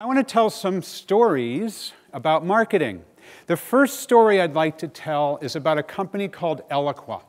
I want to tell some stories about marketing. The first story I'd like to tell is about a company called Eloqua.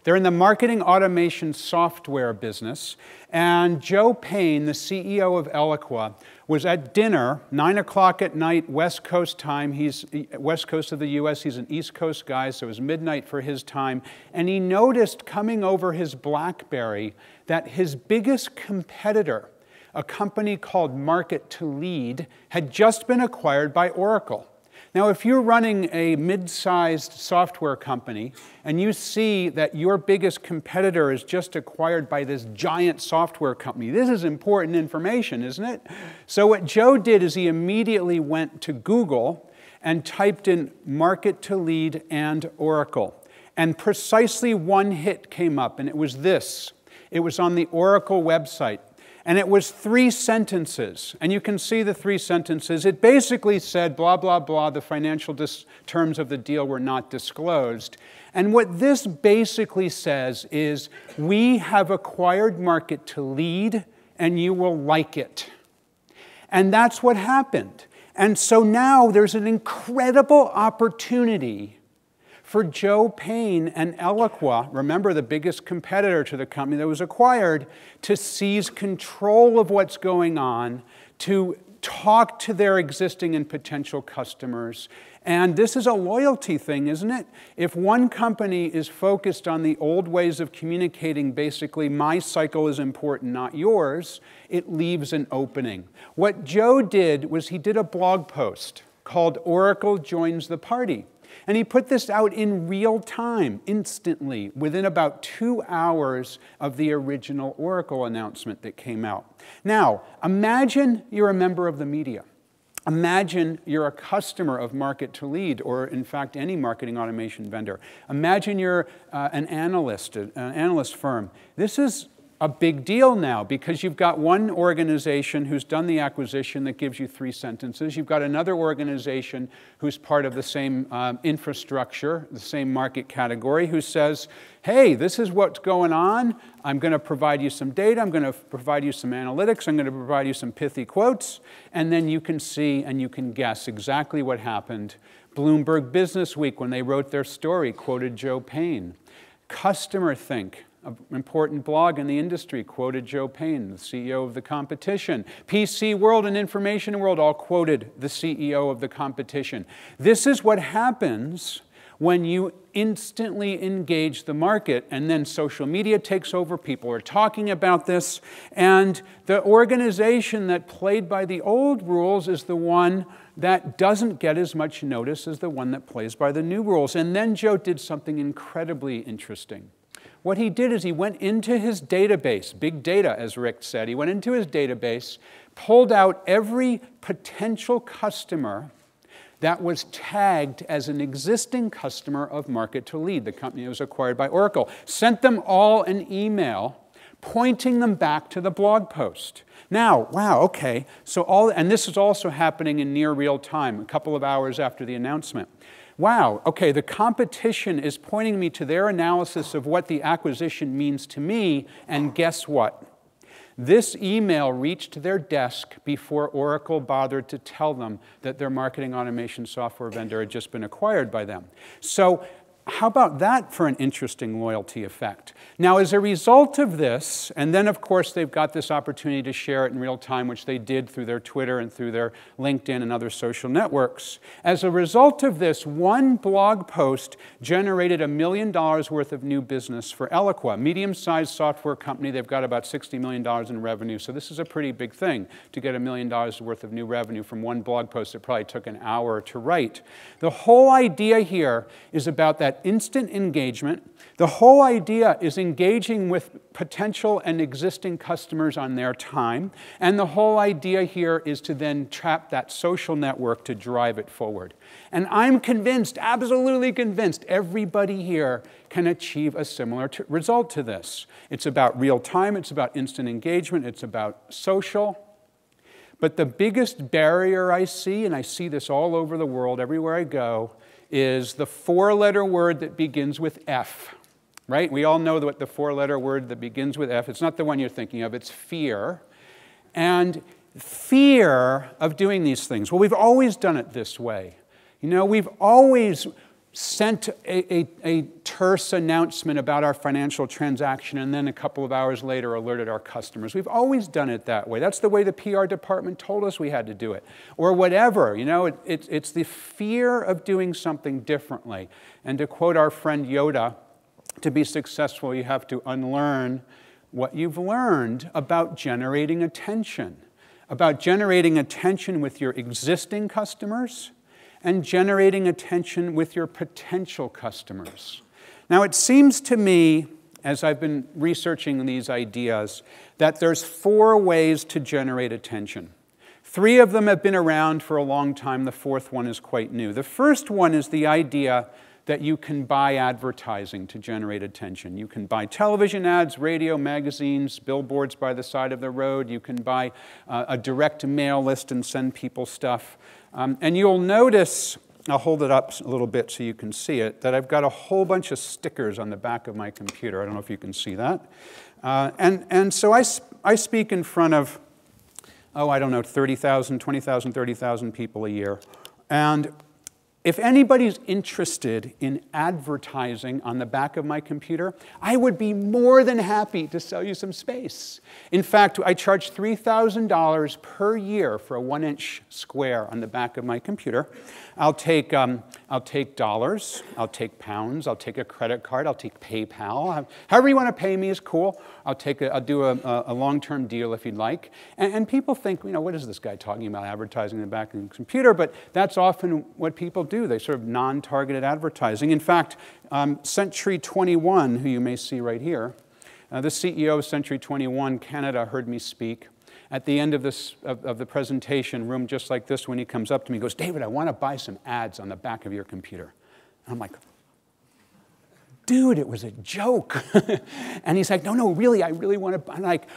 They're in the marketing automation software business, and Joe Payne, the CEO of Eloqua, was at dinner, 9 o'clock at night, West Coast time. He's West Coast of the US, he's an East Coast guy, so it was midnight for his time, and he noticed coming over his BlackBerry that his biggest competitor, a company called Market to Lead, had just been acquired by Oracle. Now, if you're running a mid-sized software company and you see that your biggest competitor is just acquired by this giant software company, this is important information, isn't it? So what Joe did is he immediately went to Google and typed in Market to Lead and Oracle. And precisely one hit came up, and it was this. It was on the Oracle website. And it was 3 sentences, and you can see the 3 sentences. It basically said, blah, blah, blah, the financial terms of the deal were not disclosed. And what this basically says is, we have acquired Market to Lead, and you will like it. And that's what happened. And so now there's an incredible opportunity for Joe Payne and Eloqua, remember the biggest competitor to the company that was acquired, to seize control of what's going on, to talk to their existing and potential customers. And this is a loyalty thing, isn't it? If one company is focused on the old ways of communicating, basically, my cycle is important, not yours, it leaves an opening. What Joe did was he did a blog post called Oracle Joins the Party. And he put this out in real time, instantly, within about 2 hours of the original Oracle announcement that came out. Now, imagine you're a member of the media. Imagine you're a customer of Market to Lead, or in fact, any marketing automation vendor. Imagine you're an analyst firm. This is a big deal now, because you've got one organization who's done the acquisition that gives you 3 sentences. You've got another organization who's part of the same infrastructure, the same market category, who says, hey, this is what's going on. I'm going to provide you some data. I'm going to provide you some analytics. I'm going to provide you some pithy quotes. And then you can see and you can guess exactly what happened. Bloomberg Business Week, when they wrote their story, quoted Joe Payne. Customer Think, an important blog in the industry, quoted Joe Payne, the CEO of the competition. PC World and Information World all quoted the CEO of the competition. This is what happens when you instantly engage the market, and then social media takes over, people are talking about this, and the organization that played by the old rules is the one that doesn't get as much notice as the one that plays by the new rules. And then Joe did something incredibly interesting. What he did is he went into his database, big data, as Rick said. He went into his database, pulled out every potential customer that was tagged as an existing customer of Market to Lead, the company that was acquired by Oracle, sent them all an email pointing them back to the blog post. Now, wow, okay, and this is also happening in near real time, a couple of hours after the announcement. Wow, okay, the competition is pointing me to their analysis of what the acquisition means to me, and guess what? This email reached their desk before Oracle bothered to tell them that their marketing automation software vendor had just been acquired by them. So how about that for an interesting loyalty effect? Now, as a result of this, and then of course they've got this opportunity to share it in real time, which they did through their Twitter and through their LinkedIn and other social networks. As a result of this, one blog post generated $1 million worth of new business for Eloqua, a medium-sized software company. They've got about $60 million in revenue, so this is a pretty big thing to get $1 million worth of new revenue from one blog post that probably took an hour to write. The whole idea here is about that instant engagement. The whole idea is engaging with potential and existing customers on their time. And the whole idea here is to then trap that social network to drive it forward. And I'm convinced, absolutely convinced, everybody here can achieve a similar result to this. It's about real time, it's about instant engagement, it's about social. But the biggest barrier I see, and I see this all over the world, everywhere I go, is the 4-letter word that begins with F, right? We all know what the 4-letter word that begins with F. It's not the one you're thinking of. It's fear. And fear of doing these things. Well, we've always done it this way. You know, we've always sent a terse announcement about our financial transaction and then a couple of hours later alerted our customers. We've always done it that way. That's the way the PR department told us we had to do it. Or whatever, you know, it's the fear of doing something differently. And to quote our friend Yoda, to be successful, you have to unlearn what you've learned about generating attention with your existing customers and generating attention with your potential customers. Now, it seems to me, as I've been researching these ideas, that there's 4 ways to generate attention. 3 of them have been around for a long time. The 4th one is quite new. The first one is the idea that you can buy advertising to generate attention. You can buy television ads, radio, magazines, billboards by the side of the road. You can buy a direct mail list and send people stuff. And you'll notice, I'll hold it up a little bit so you can see it, that I've got a whole bunch of stickers on the back of my computer. I don't know if you can see that. And so I speak in front of, I don't know, 30,000, 20,000, 30,000 people a year. And if anybody's interested in advertising on the back of my computer, I would be more than happy to sell you some space. In fact, I charge $3,000 per year for a 1-inch square on the back of my computer. I'll take dollars, I'll take pounds, I'll take a credit card, I'll take PayPal. However you want to pay me is cool. I'll do a long-term deal if you'd like. And people think, you know, what is this guy talking about advertising in the back of the computer? But that's often what people do. They sort of non-targeted advertising. In fact, Century 21, who you may see right here, the CEO of Century 21 Canada heard me speak. At the end of the presentation, room just like this, when he comes up to me, he goes, "David, I want to buy some ads on the back of your computer." And I'm like, "Dude, it was a joke." And he's like, "No, really, I really want to buy." I'm like,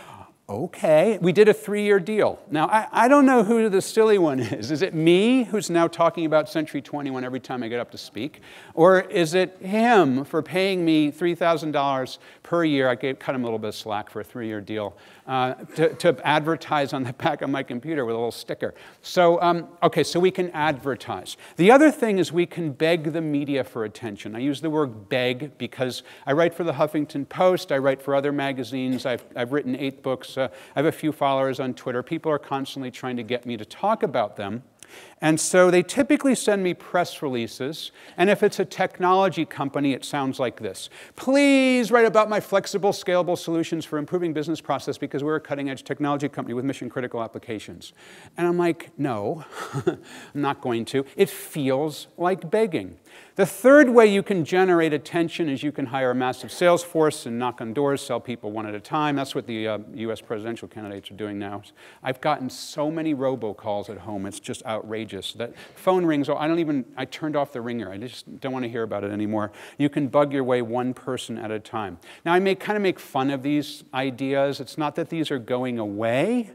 "Okay." We did a 3-year deal. Now, I don't know who the silly one is. Is it me, who's now talking about Century 21 every time I get up to speak? Or is it him for paying me $3,000 per year? I cut him a little bit of slack for a 3-year deal to advertise on the back of my computer with a little sticker. So, okay, so we can advertise. The other thing is we can beg the media for attention. I use the word beg because I write for the Huffington Post. I write for other magazines. I've written 8 books. I have a few followers on Twitter. People are constantly trying to get me to talk about them. And so they typically send me press releases. And if it's a technology company, it sounds like this: "Please write about my flexible, scalable solutions for improving business process because we're a cutting-edge technology company with mission-critical applications." And I'm like, no, I'm not going to. It feels like begging. The third way you can generate attention is you can hire a massive sales force and knock on doors, sell people one at a time. That's what the US presidential candidates are doing now. I've gotten so many robocalls at home, it's just outrageous. That phone rings, I turned off the ringer. I just don't want to hear about it anymore. You can bug your way one person at a time. Now, I kind of make fun of these ideas. It's not that these are going away.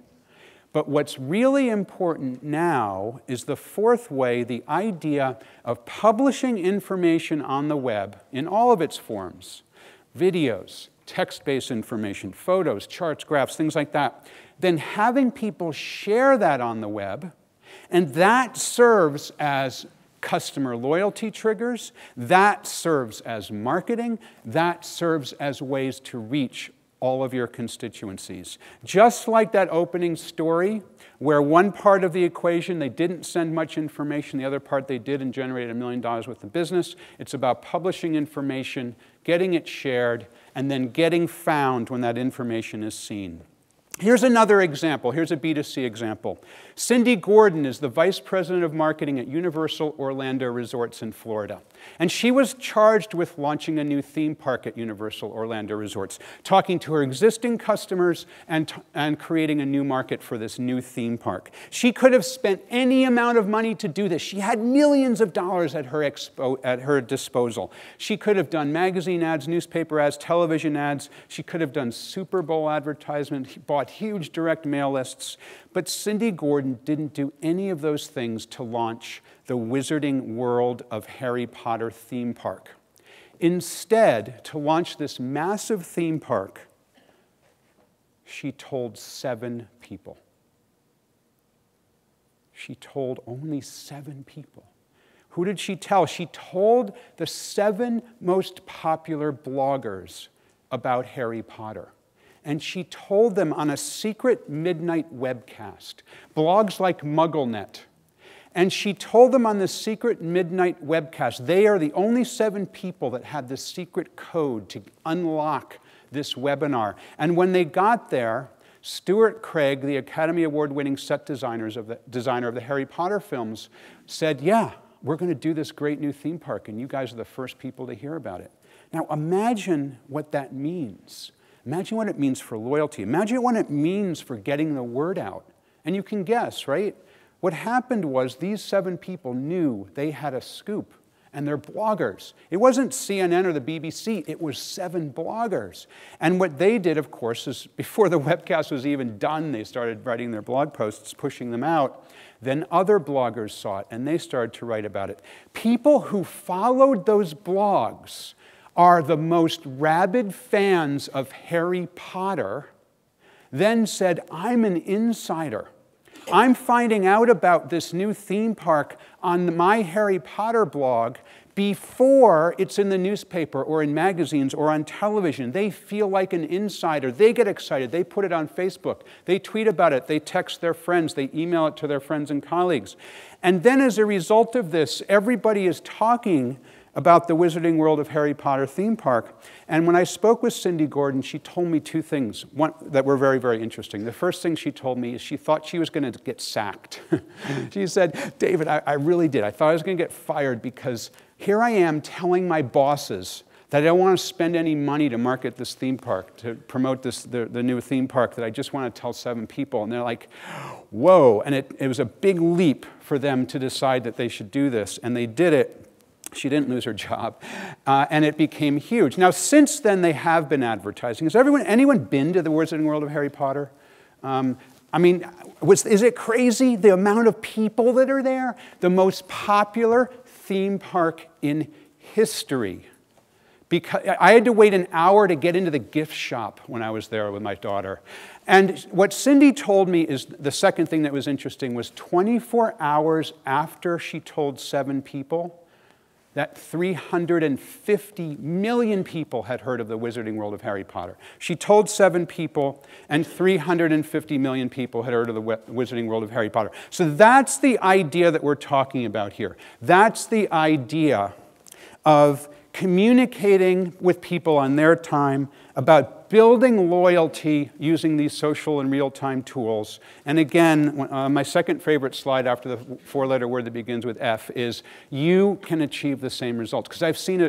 But what's really important now is the 4th way, the idea of publishing information on the web in all of its forms: videos, text-based information, photos, charts, graphs, things like that. Then having people share that on the web, and that serves as customer loyalty triggers, that serves as marketing, that serves as ways to reach all of your constituencies. Just like that opening story, where one part of the equation, they didn't send much information, the other part they did and generated $1 million worth of business. It's about publishing information, getting it shared, and then getting found when that information is seen. Here's another example. Here's a B2C example. Cindy Gordon is the Vice President of Marketing at Universal Orlando Resorts in Florida. And she was charged with launching a new theme park at Universal Orlando Resorts, talking to her existing customers and creating a new market for this new theme park. She could have spent any amount of money to do this. She had millions of dollars at her disposal. She could have done magazine ads, newspaper ads, television ads. She could have done Super Bowl advertisement, bought huge direct mail lists. But Cindy Gordon didn't do any of those things to launch the Wizarding World of Harry Potter theme park. Instead, to launch this massive theme park, she told 7 people. She told only 7 people. Who did she tell? She told the 7 most popular bloggers about Harry Potter. And she told them on a secret midnight webcast, blogs like MuggleNet. And she told them on this secret midnight webcast, they are the only 7 people that had the secret code to unlock this webinar. And when they got there, Stuart Craig, the Academy Award-winning set designer of the Harry Potter films, said, yeah, we're going to do this great new theme park, and you guys are the first people to hear about it. Now, imagine what that means. Imagine what it means for loyalty. Imagine what it means for getting the word out. And you can guess, right? What happened was these 7 people knew they had a scoop, and they're bloggers. It wasn't CNN or the BBC, it was 7 bloggers. And what they did, of course, is before the webcast was even done, they started writing their blog posts, pushing them out. Then other bloggers saw it, and they started to write about it. People who followed those blogs are the most rabid fans of Harry Potter, then said, I'm an insider. I'm finding out about this new theme park on my Harry Potter blog before it's in the newspaper or in magazines or on television. They feel like an insider. They get excited. They put it on Facebook. They tweet about it. They text their friends. They email it to their friends and colleagues. And then as a result of this, everybody is talking about the Wizarding World of Harry Potter theme park. And when I spoke with Cindy Gordon, she told me 2 things that were very, very interesting. The first thing she told me is she thought she was going to get sacked. She said, David, I really did. I thought I was going to get fired because here I am telling my bosses that I don't want to spend any money to market this theme park, to promote the new theme park, that I just want to tell 7 people. And they're like, whoa. And it was a big leap for them to decide that they should do this. And they did it. She didn't lose her job, and it became huge. Now, since then, they have been advertising. Has anyone been to the Wizarding World of Harry Potter? I mean, is it crazy, the amount of people that are there? The most popular theme park in history. Because I had to wait an hour to get into the gift shop when I was there with my daughter. And what Cindy told me is the second thing that was interesting was 24 hours after she told 7 people, that 350 million people had heard of the Wizarding World of Harry Potter. She told 7 people, and 350 million people had heard of the Wizarding World of Harry Potter. So that's the idea that we're talking about here. That's the idea of communicating with people on their time, about building loyalty using these social and real-time tools. And again, my second favorite slide after the 4-letter word that begins with F is you can achieve the same results. Because I've seen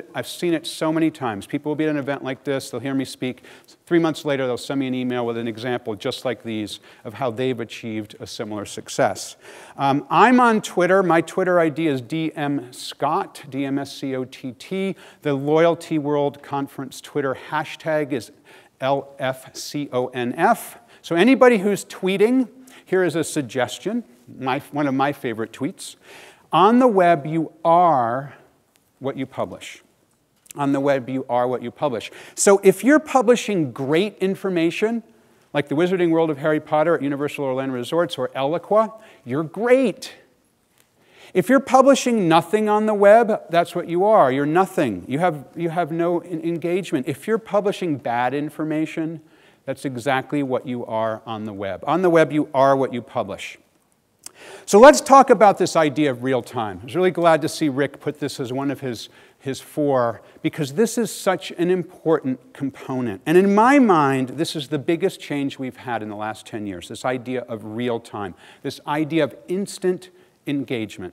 it so many times. People will be at an event like this, they'll hear me speak. 3 months later, they'll send me an email with an example just like these of how they've achieved a similar success. I'm on Twitter. My Twitter ID is DM Scott, DMSCOTT. The Loyalty World Conference Twitter hashtag is LFCONF. So anybody who's tweeting, here is a suggestion, one of my favorite tweets. On the web, you are what you publish. On the web, you are what you publish. So if you're publishing great information, like the Wizarding World of Harry Potter at Universal Orlando Resorts or Eloqua, you're great. If you're publishing nothing on the web, that's what you are. You're nothing. You have no engagement. If you're publishing bad information, that's exactly what you are on the web. On the web, you are what you publish. So let's talk about this idea of real time. I was really glad to see Rick put this as one of his 4, because this is such an important component. And in my mind, this is the biggest change we've had in the last 10 years, this idea of real time, this idea of instant engagement.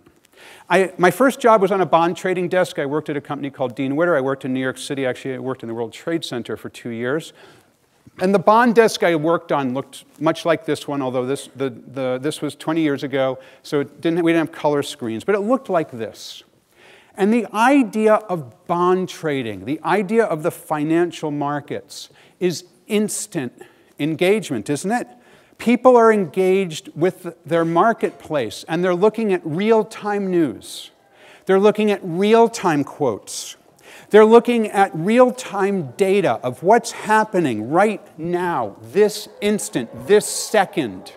My first job was on a bond trading desk. I worked at a company called Dean Witter. I worked in New York City. Actually, I worked in the World Trade Center for 2 years. And the bond desk I worked on looked much like this one, although this was 20 years ago, so we didn't have color screens, but it looked like this. And the idea of bond trading, the idea of the financial markets, is instant engagement, isn't it? People are engaged with their marketplace, and they're looking at real-time news. They're looking at real-time quotes. They're looking at real-time data of what's happening right now, this instant, this second.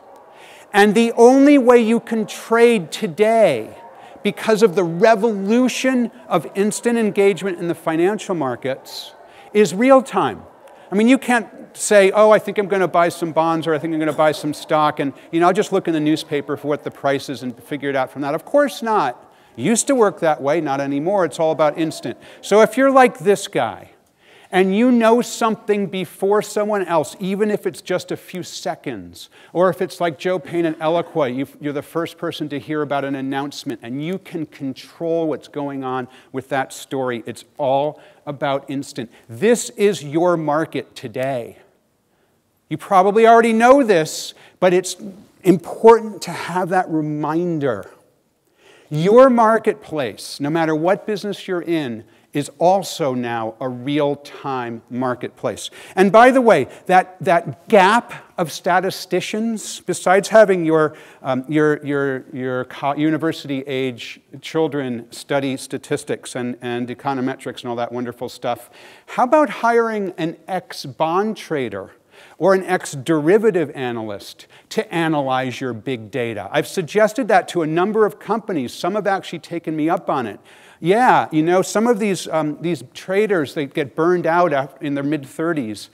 And the only way you can trade today, because of the revolution of instant engagement in the financial markets, is real time. I mean, you can't say, oh, I think I'm going to buy some bonds, or I think I'm going to buy some stock, and I'll just look in the newspaper for what the price is and figure it out from that. Of course not. It used to work that way, not anymore. It's all about instant. So if you're like this guy, and you know something before someone else, even if it's just a few seconds, or if it's like Joe Payne and Eloqua, you're the first person to hear about an announcement, and you can control what's going on with that story. It's all about instant. This is your market today. You probably already know this, but it's important to have that reminder. Your marketplace, no matter what business you're in, is also now a real-time marketplace. And by the way, that gap of statisticians, besides having your university-age children study statistics and econometrics and all that wonderful stuff, how about hiring an ex-bond trader or an ex-derivative analyst to analyze your big data? I've suggested that to a number of companies. Some have actually taken me up on it. Yeah, some of these traders, they get burned out in their mid-30s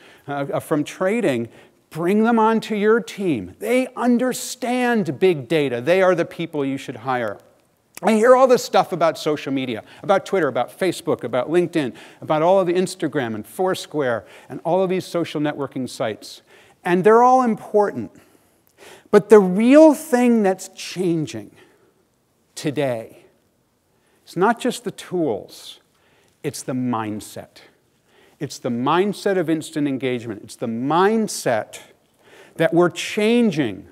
from trading. Bring them onto your team. They understand big data. They are the people you should hire. I hear all this stuff about social media, about Twitter, about Facebook, about LinkedIn, about all of the Instagram and Foursquare and all of these social networking sites. And they're all important. But the real thing that's changing today, it's not just the tools, it's the mindset. It's the mindset of instant engagement. It's the mindset that we're changing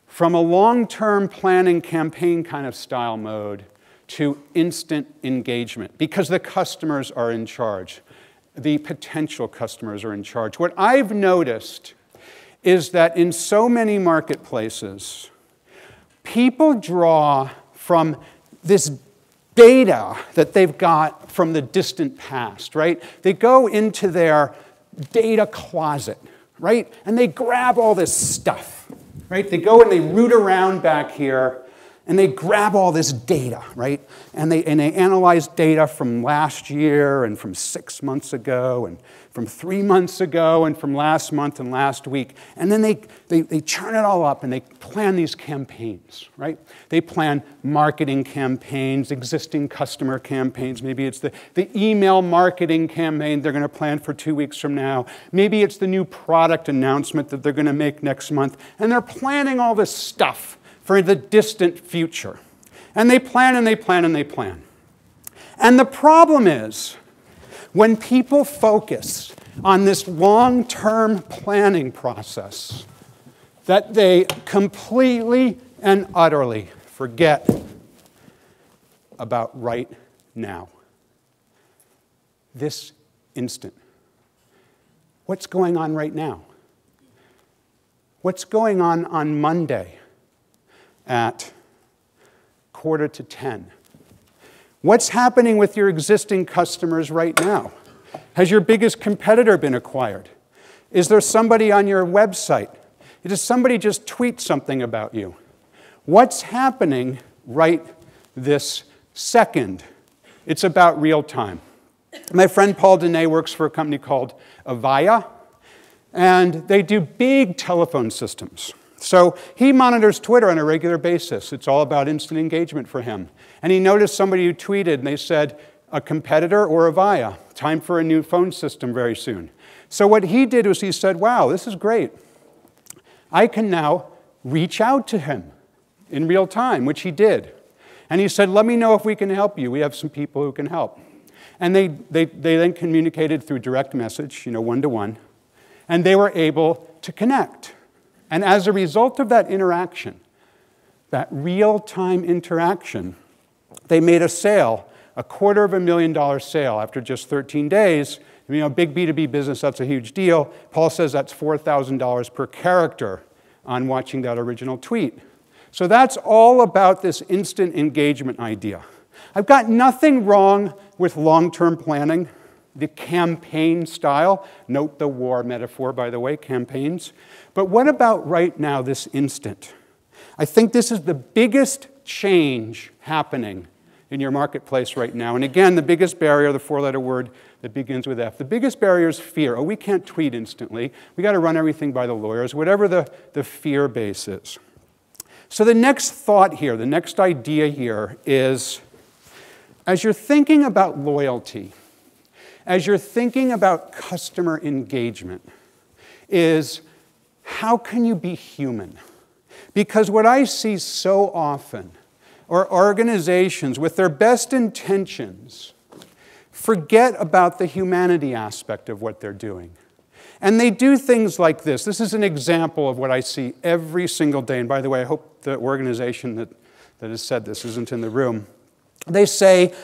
from a long-term planning campaign kind of style mode to instant engagement, because the customers are in charge. The potential customers are in charge. What I've noticed is that in so many marketplaces, people draw from this data that they've got from the distant past, right? They go into their data closet, right? And they grab all this stuff, right? They go and they root around back here and they grab all this data, right? And they analyze data from last year and from 6 months ago and from 3 months ago and from last month and last week. And then they churn it all up and they plan these campaigns, right? They plan marketing campaigns, existing customer campaigns. Maybe it's the email marketing campaign they're going to plan for 2 weeks from now. Maybe it's the new product announcement that they're going to make next month. And they're planning all this stuff for the distant future. And they plan and they plan and they plan. And the problem is, when people focus on this long-term planning process, that they completely and utterly forget about right now. This instant. What's going on right now? What's going on Monday at 9:45? What's happening with your existing customers right now? Has your biggest competitor been acquired? Is there somebody on your website? Does somebody just tweet something about you? What's happening right this second? It's about real time. My friend Paul Dene works for a company called Avaya, and they do big telephone systems. So he monitors Twitter on a regular basis. It's all about instant engagement for him. And he noticed somebody who tweeted, and they said, a competitor or Avaya, time for a new phone system very soon. So what he did was he said, wow, this is great. I can now reach out to him in real time, which he did. And he said, let me know if we can help you. We have some people who can help. And they then communicated through direct message, one-to-one, and they were able to connect. And as a result of that interaction, that real-time interaction, they made a sale, a $250,000 sale after just 13 days. Big B2B business, that's a huge deal. Paul says that's $4,000 per character on watching that original tweet. So that's all about this instant engagement idea. I've got nothing wrong with long-term planning, the campaign style. Note the war metaphor, by the way, campaigns. But what about right now, this instant? I think this is the biggest change happening in your marketplace right now. And again, the biggest barrier, the four-letter word that begins with F. The biggest barrier is fear. Oh, we can't tweet instantly. We got to run everything by the lawyers, whatever the fear base is. So the next thought here, the next idea here is, as you're thinking about loyalty, as you're thinking about customer engagement, is how can you be human? Because what I see so often are organizations with their best intentions forget about the humanity aspect of what they're doing. And they do things like this. This is an example of what I see every single day. And by the way, I hope the organization that has said this isn't in the room. They say,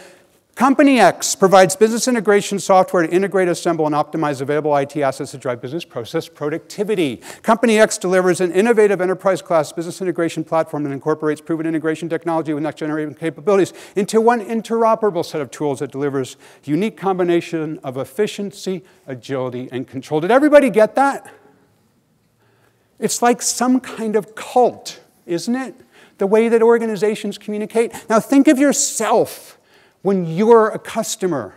Company X provides business integration software to integrate, assemble, and optimize available IT assets to drive business process productivity. Company X delivers an innovative enterprise-class business integration platform that incorporates proven integration technology with next-generation capabilities into one interoperable set of tools that delivers a unique combination of efficiency, agility, and control. Did everybody get that? It's like some kind of cult, isn't it? The way that organizations communicate. Now think of yourself when you're a customer.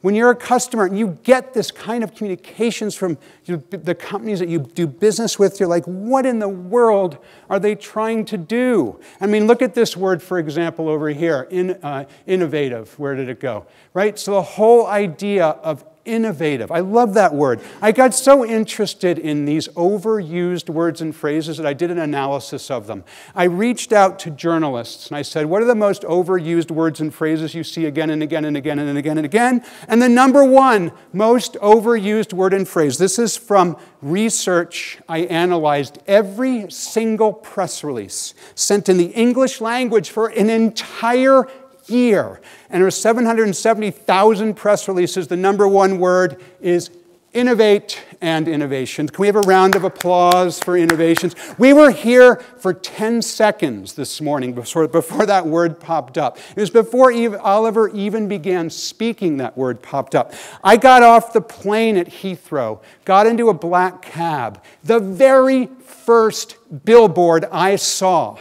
When you're a customer and you get this kind of communications from the companies that you do business with, you're like, what in the world are they trying to do? I mean, look at this word, for example, over here, innovative. Where did it go? Right? So the whole idea of innovative. I love that word. I got so interested in these overused words and phrases that I did an analysis of them. I reached out to journalists and I said, what are the most overused words and phrases you see again and again and again and again and again? And the number one most overused word and phrase, this is from research. I analyzed every single press release sent in the English language for an entire year. And there are 770,000 press releases. The number one word is innovate and innovation. Can we have a round of applause for innovations? We were here for 10 seconds this morning before that word popped up. It was before Oliver even began speaking that word popped up. I got off the plane at Heathrow, got into a black cab. The very first billboard I saw,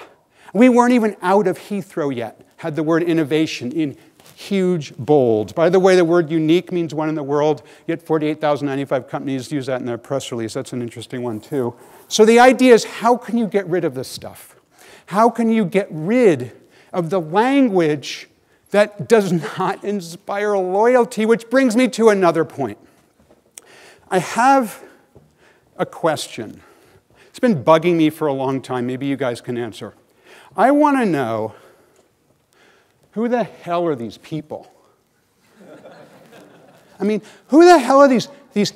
we weren't even out of Heathrow yet, had the word innovation in huge bold. By the way, the word unique means one in the world, yet 48,095 companies use that in their press release. That's an interesting one, too. So the idea is, how can you get rid of this stuff? How can you get rid of the language that does not inspire loyalty? Which brings me to another point. I have a question. It's been bugging me for a long time. Maybe you guys can answer. I want to know, who the hell are these people? I mean, who the hell are these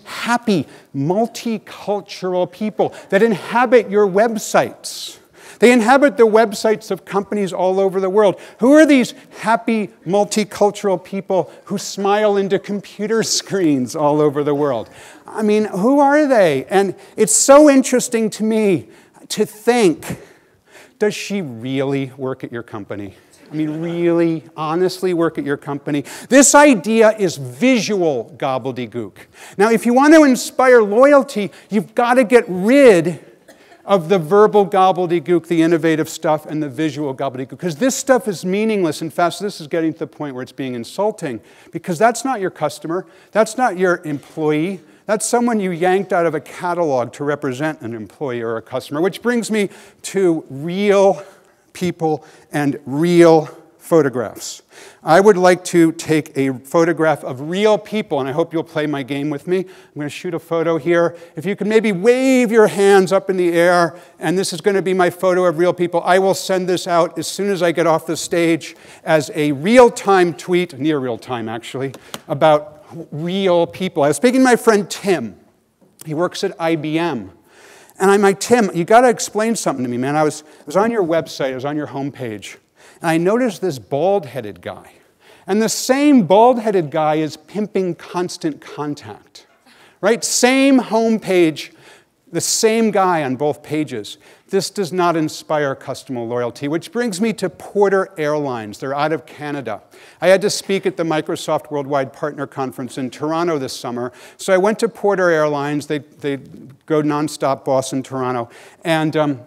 happy, multicultural people that inhabit your websites? They inhabit the websites of companies all over the world. Who are these happy, multicultural people who smile into computer screens all over the world? I mean, who are they? And it's so interesting to me to think, does she really work at your company? I mean, really, honestly work at your company? This idea is visual gobbledygook. Now, if you want to inspire loyalty, you've got to get rid of the verbal gobbledygook, the innovative stuff, and the visual gobbledygook. Because this stuff is meaningless. In fact, this is getting to the point where it's being insulting. Because that's not your customer. That's not your employee. That's someone you yanked out of a catalog to represent an employee or a customer. Which brings me to real people and real photographs. I would like to take a photograph of real people, and I hope you'll play my game with me. I'm going to shoot a photo here. If you can maybe wave your hands up in the air, and this is going to be my photo of real people. I will send this out as soon as I get off the stage as a real-time tweet, near real-time actually, about real people. I was speaking to my friend Tim. He works at IBM. And I'm like, Tim, you got to explain something to me, man. I was on your website, I was on your homepage, and I noticed this bald-headed guy. And the same bald-headed guy is pimping Constant Contact, right? Same homepage, the same guy on both pages. This does not inspire customer loyalty, which brings me to Porter Airlines. They're out of Canada. I had to speak at the Microsoft Worldwide Partner Conference in Toronto this summer. So I went to Porter Airlines. They go nonstop, Boston, Toronto. And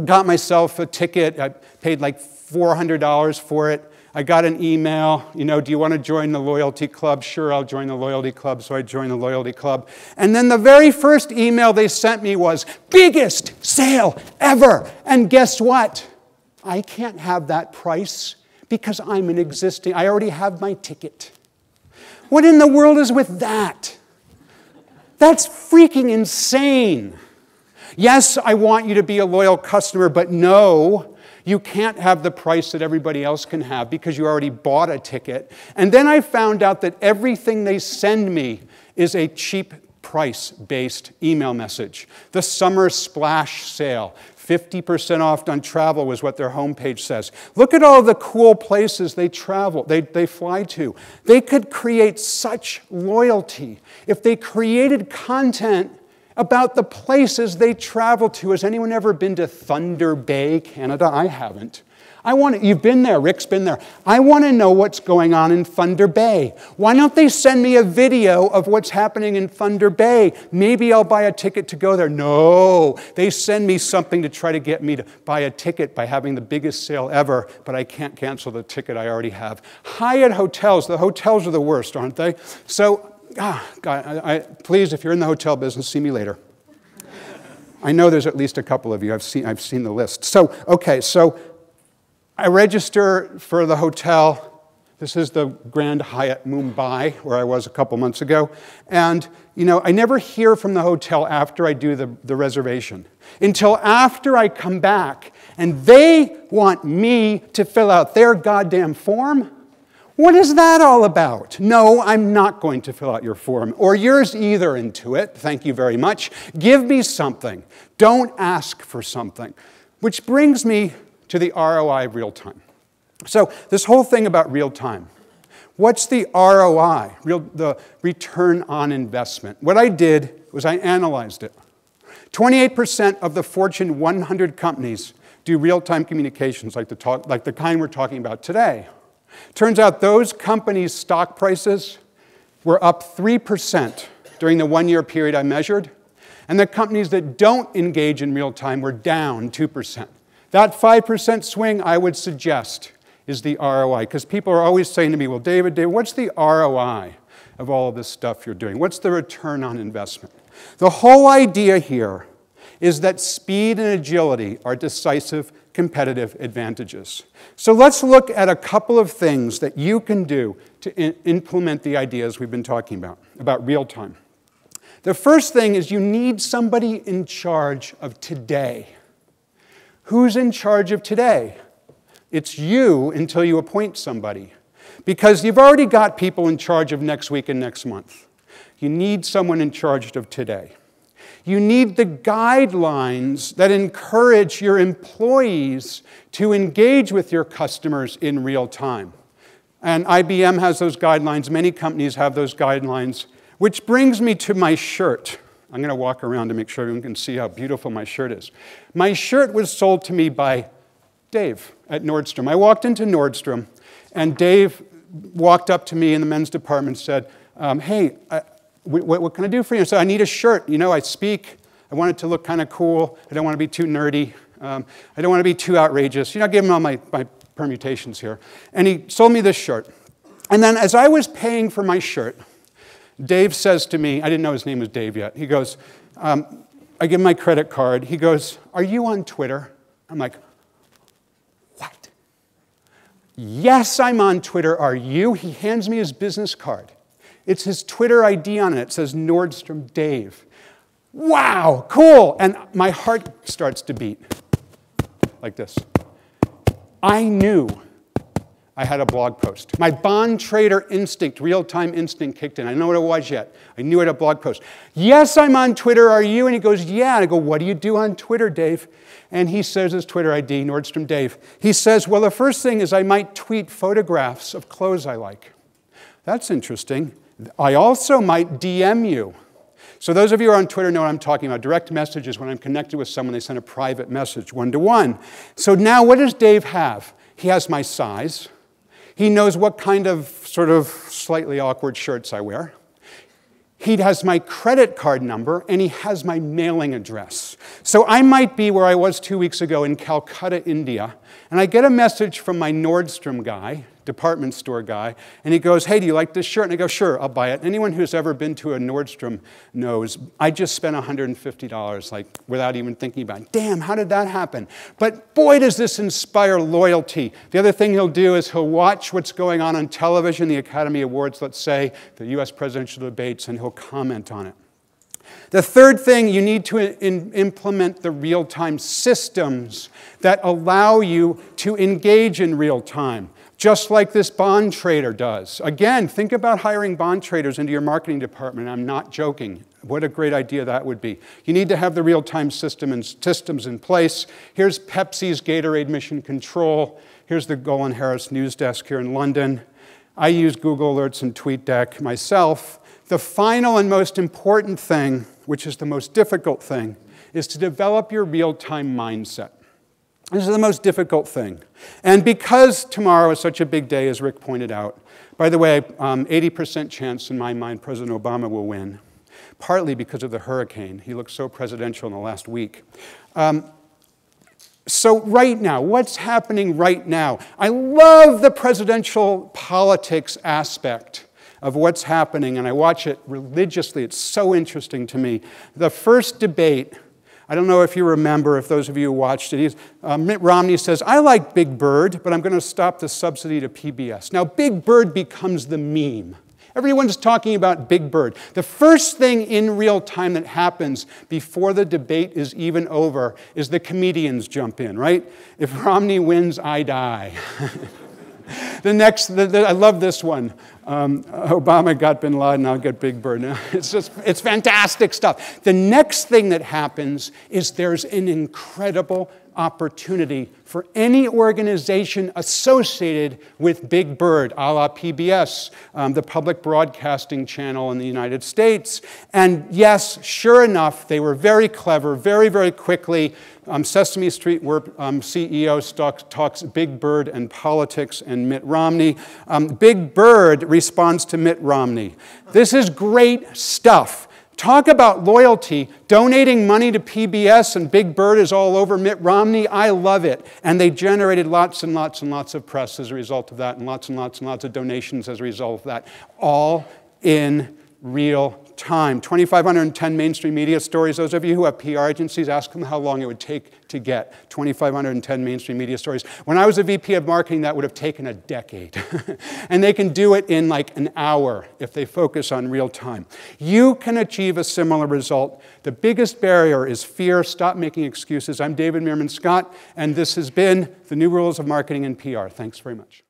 got myself a ticket. I paid like $400 for it. I got an email, do you want to join the loyalty club? Sure, I'll join the loyalty club. So I joined the loyalty club. And then the very first email they sent me was, biggest sale ever. And guess what? I can't have that price because I already have my ticket. What in the world is with that? That's freaking insane. Yes, I want you to be a loyal customer, but no, you can't have the price that everybody else can have because you already bought a ticket. And then I found out that everything they send me is a cheap price-based email message. The summer splash sale, 50% off on travel was what their homepage says. Look at all the cool places they fly to. They could create such loyalty if they created content about the places they travel to. Has anyone ever been to Thunder Bay, Canada? I haven't. You've been there, Rick's been there. I want to know what's going on in Thunder Bay. Why don't they send me a video of what's happening in Thunder Bay? Maybe I'll buy a ticket to go there. No, they send me something to try to get me to buy a ticket by having the biggest sale ever, but I can't cancel the ticket I already have. Hyatt hotels, the hotels are the worst, aren't they? So, God, please, if you're in the hotel business, see me later. I know there's at least a couple of you. I've seen the list. So I register for the hotel. This is the Grand Hyatt Mumbai, where I was a couple months ago. And, I never hear from the hotel after I do the reservation, until after I come back, and they want me to fill out their goddamn form. What is that all about? No, I'm not going to fill out your form, or yours either, Intuit. Thank you very much. Give me something. Don't ask for something. Which brings me to the ROI of real time. So this whole thing about real time. What's the ROI, the return on investment? What I did was I analyzed it. 28% of the Fortune 100 companies do real-time communications like the kind we're talking about today. Turns out those companies' stock prices were up 3% during the one-year period I measured, and the companies that don't engage in real time were down 2%. That 5% swing, I would suggest, is the ROI, because people are always saying to me, well, David, what's the ROI of all of this stuff you're doing? What's the return on investment? The whole idea here is that speed and agility are decisive competitive advantages. So let's look at a couple of things that you can do to implement the ideas we've been talking about real time. The first thing is you need somebody in charge of today. Who's in charge of today? It's you until you appoint somebody, because you've already got people in charge of next week and next month. You need someone in charge of today. You need the guidelines that encourage your employees to engage with your customers in real time. And IBM has those guidelines. Many companies have those guidelines, which brings me to my shirt. I'm going to walk around to make sure everyone can see how beautiful my shirt is. My shirt was sold to me by Dave at Nordstrom. I walked into Nordstrom, and Dave walked up to me in the men's department and said, hey, what can I do for you? I said, I need a shirt. I speak. I want it to look kind of cool. I don't want to be too nerdy. I don't want to be too outrageous. Give him all my permutations here. And he sold me this shirt. And then as I was paying for my shirt, Dave says to me, I didn't know his name was Dave yet. He goes, I give him my credit card. He goes, are you on Twitter? I'm like, what? Yes, I'm on Twitter. Are you? He hands me his business card. It's his Twitter ID on it. It says Nordstrom Dave. Wow, cool. And my heart starts to beat like this. I knew I had a blog post. My bond trader instinct, real-time instinct kicked in. I don't know what it was yet. I knew I had a blog post. Yes, I'm on Twitter. Are you? And he goes, yeah. And I go, what do you do on Twitter, Dave? And he says his Twitter ID, Nordstrom Dave. He says, well, the first thing is I might tweet photographs of clothes I like. That's interesting. I also might DM you. So those of you who are on Twitter know what I'm talking about. Direct messages, when I'm connected with someone, they send a private message, one-to-one. So now what does Dave have? He has my size. He knows what kind of sort of slightly awkward shirts I wear. He has my credit card number, and he has my mailing address. So I might be where I was 2 weeks ago in Calcutta, India, and I get a message from my Nordstrom guy, department store guy, and he goes, hey, do you like this shirt? And I go, sure, I'll buy it. Anyone who's ever been to a Nordstrom knows I just spent $150, like, without even thinking about it. Damn, how did that happen? But boy, does this inspire loyalty. The other thing he'll do is he'll watch what's going on television, the Academy Awards, let's say, the US presidential debates, and he'll comment on it. The third thing, you need to implement the real-time systems that allow you to engage in real time, just like this bond trader does. Again, think about hiring bond traders into your marketing department. I'm not joking. What a great idea that would be. You need to have the real-time systems in place. Here's Pepsi's Gatorade Mission Control. Here's the Golan Harris News Desk here in London. I use Google Alerts and TweetDeck myself. The final and most important thing, which is the most difficult thing, is to develop your real-time mindset. This is the most difficult thing. And because tomorrow is such a big day, as Rick pointed out, by the way, 80% chance in my mind President Obama will win, partly because of the hurricane. He looked so presidential in the last week. So right now, what's happening right now? I love the presidential politics aspect of what's happening, and I watch it religiously. It's so interesting to me. The first debate, I don't know if you remember, if those of you who watched it, Mitt Romney says, I like Big Bird, but I'm going to stop the subsidy to PBS. Now, Big Bird becomes the meme. Everyone's talking about Big Bird. The first thing in real time that happens before the debate is even over is the comedians jump in, right? If Romney wins, I die. I love this one. Obama got bin Laden, I'll get Big Bird. It's fantastic stuff. The next thing that happens is there's an incredible opportunity for any organization associated with Big Bird, a la PBS, the public broadcasting channel in the United States. And yes, sure enough, they were very clever, very, very quickly. Sesame Street CEO talks Big Bird and politics and Mitt Romney. Big Bird responds to Mitt Romney. This is great stuff. Talk about loyalty, donating money to PBS and Big Bird is all over Mitt Romney. I love it. And they generated lots and lots and lots of press as a result of that, and lots of donations as a result of that, all in real time. 2,510 mainstream media stories. Those of you who have PR agencies, ask them how long it would take to get 2,510 mainstream media stories. When I was a VP of marketing, that would have taken a decade. And they can do it in like an hour if they focus on real time. You can achieve a similar result. The biggest barrier is fear. Stop making excuses. I'm David Meerman Scott, and this has been The New Rules of Marketing and PR. Thanks very much.